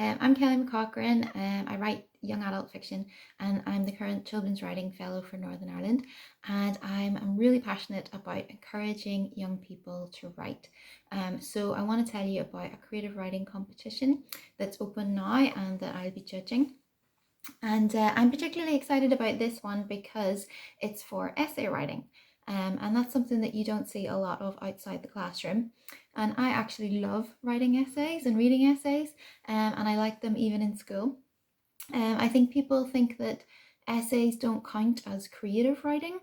I'm Kelly McCaughrain. I write young adult fiction and I'm the current Children's Writing Fellow for Northern Ireland. And I'm really passionate about encouraging young people to write. So I want to tell you about a creative writing competition that's open now and that I'll be judging. And I'm particularly excited about this one because it's for essay writing. And that's something that you don't see a lot of outside the classroom. And I actually love writing essays and reading essays, and I like them even in school. I think people think that essays don't count as creative writing,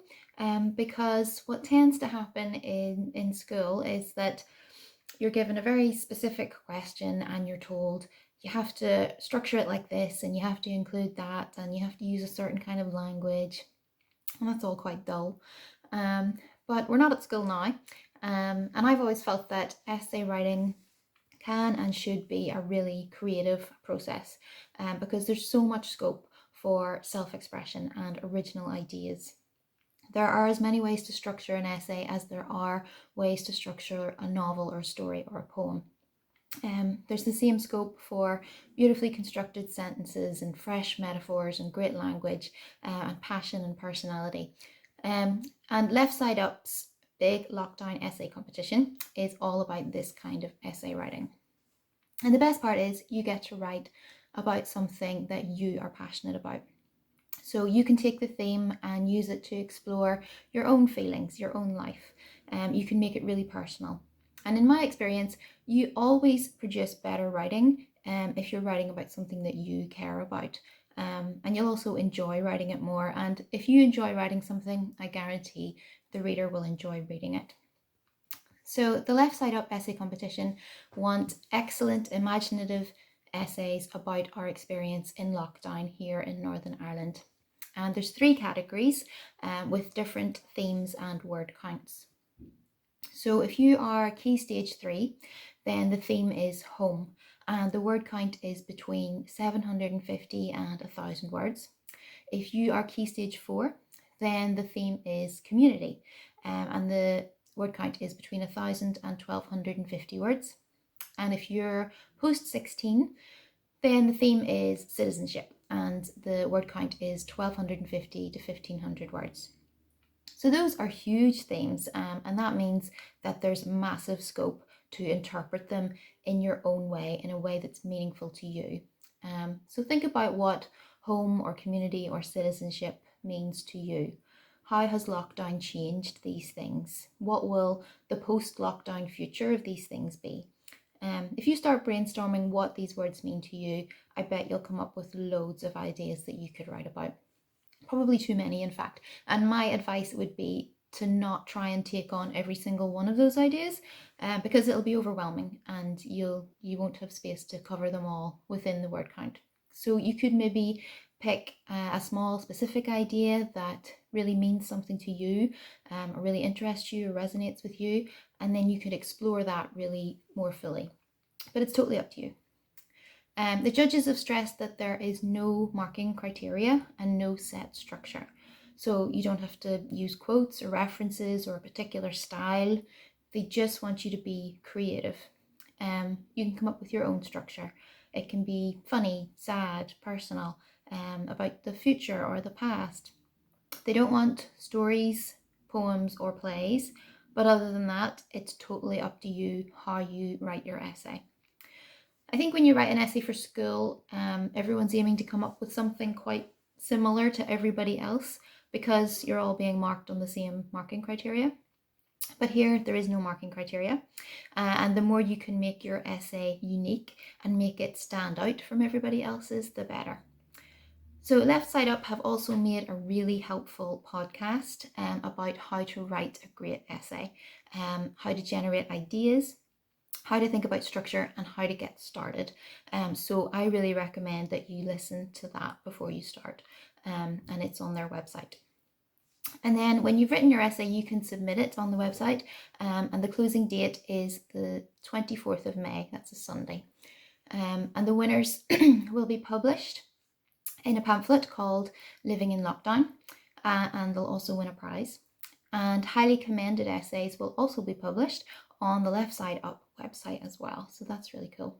because what tends to happen in school is that you're given a very specific question and you're told you have to structure it like this and you have to include that and you have to use a certain kind of language, and that's all quite dull. But we're not at school now, and I've always felt that essay writing can and should be a really creative process, because there's so much scope for self-expression and original ideas. There are as many ways to structure an essay as there are ways to structure a novel or a story or a poem. There's the same scope for beautifully constructed sentences and fresh metaphors and great language, and passion and personality. And Left Side Up's big lockdown essay competition is all about this kind of essay writing. And the best part is you get to write about something that you are passionate about. So you can take the theme and use it to explore your own feelings, your own life. You can make it really personal. And in my experience, you always produce better writing if you're writing about something that you care about. And you'll also enjoy writing it more. And if you enjoy writing something, I guarantee the reader will enjoy reading it. So the Left Side Up essay competition want excellent imaginative essays about our experience in lockdown here in Northern Ireland. And there's 3 categories with different themes and word counts. So if you are Key Stage 3, then the theme is home, and the word count is between 750 and 1,000 words. If you are Key Stage 4, then the theme is community, and the word count is between 1,000 and 1,250 words. And if you're post 16, then the theme is citizenship, and the word count is 1,250 to 1,500 words. So those are huge themes, and that means that there's massive scope to interpret them in your own way, in a way that's meaningful to you. So think about what home or community or citizenship means to you. How has lockdown changed these things? What will the post-lockdown future of these things be? If you start brainstorming what these words mean to you, I bet you'll come up with loads of ideas that you could write about. Probably too many, in fact. And my advice would be to not try and take on every single one of those ideas, because it'll be overwhelming and you won't have space to cover them all within the word count. So you could maybe pick a small specific idea that really means something to you, or really interests you or resonates with you, and then you could explore that really more fully. But it's totally up to you. The judges have stressed that there is no marking criteria and no set structure. So you don't have to use quotes or references or a particular style. They just want you to be creative. You can come up with your own structure. It can be funny, sad, personal, about the future or the past. They don't want stories, poems, or plays, but other than that, it's totally up to you how you write your essay. I think when you write an essay for school, everyone's aiming to come up with something quite similar to everybody else because you're all being marked on the same marking criteria. But here, there is no marking criteria. And the more you can make your essay unique and make it stand out from everybody else's, the better. So Left Side Up have also made a really helpful podcast about how to write a great essay, how to generate ideas, how to think about structure, and how to get started. So I really recommend that you listen to that before you start, and it's on their website. And then when you've written your essay, you can submit it on the website, and the closing date is the 24th of May, that's a Sunday. And the winners will be published in a pamphlet called Living in Lockdown, and they'll also win a prize. And highly commended essays will also be published on the Left Side Up website as well, so that's really cool.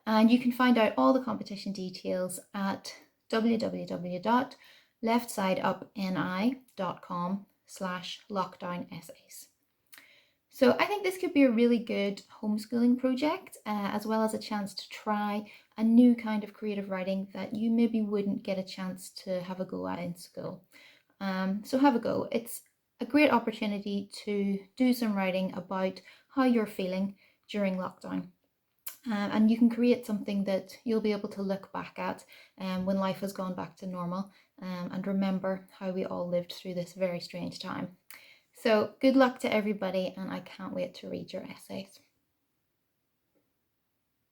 And you can find out all the competition details at www.leftsideupni.com/lockdown-essays. So I think this could be a really good homeschooling project, as well as a chance to try a new kind of creative writing that you maybe wouldn't get a chance to have a go at in school. So have a go. It's a great opportunity to do some writing about how you're feeling during lockdown. And you can create something that you'll be able to look back at when life has gone back to normal, and remember how we all lived through this very strange time. So good luck to everybody, and I can't wait to read your essays.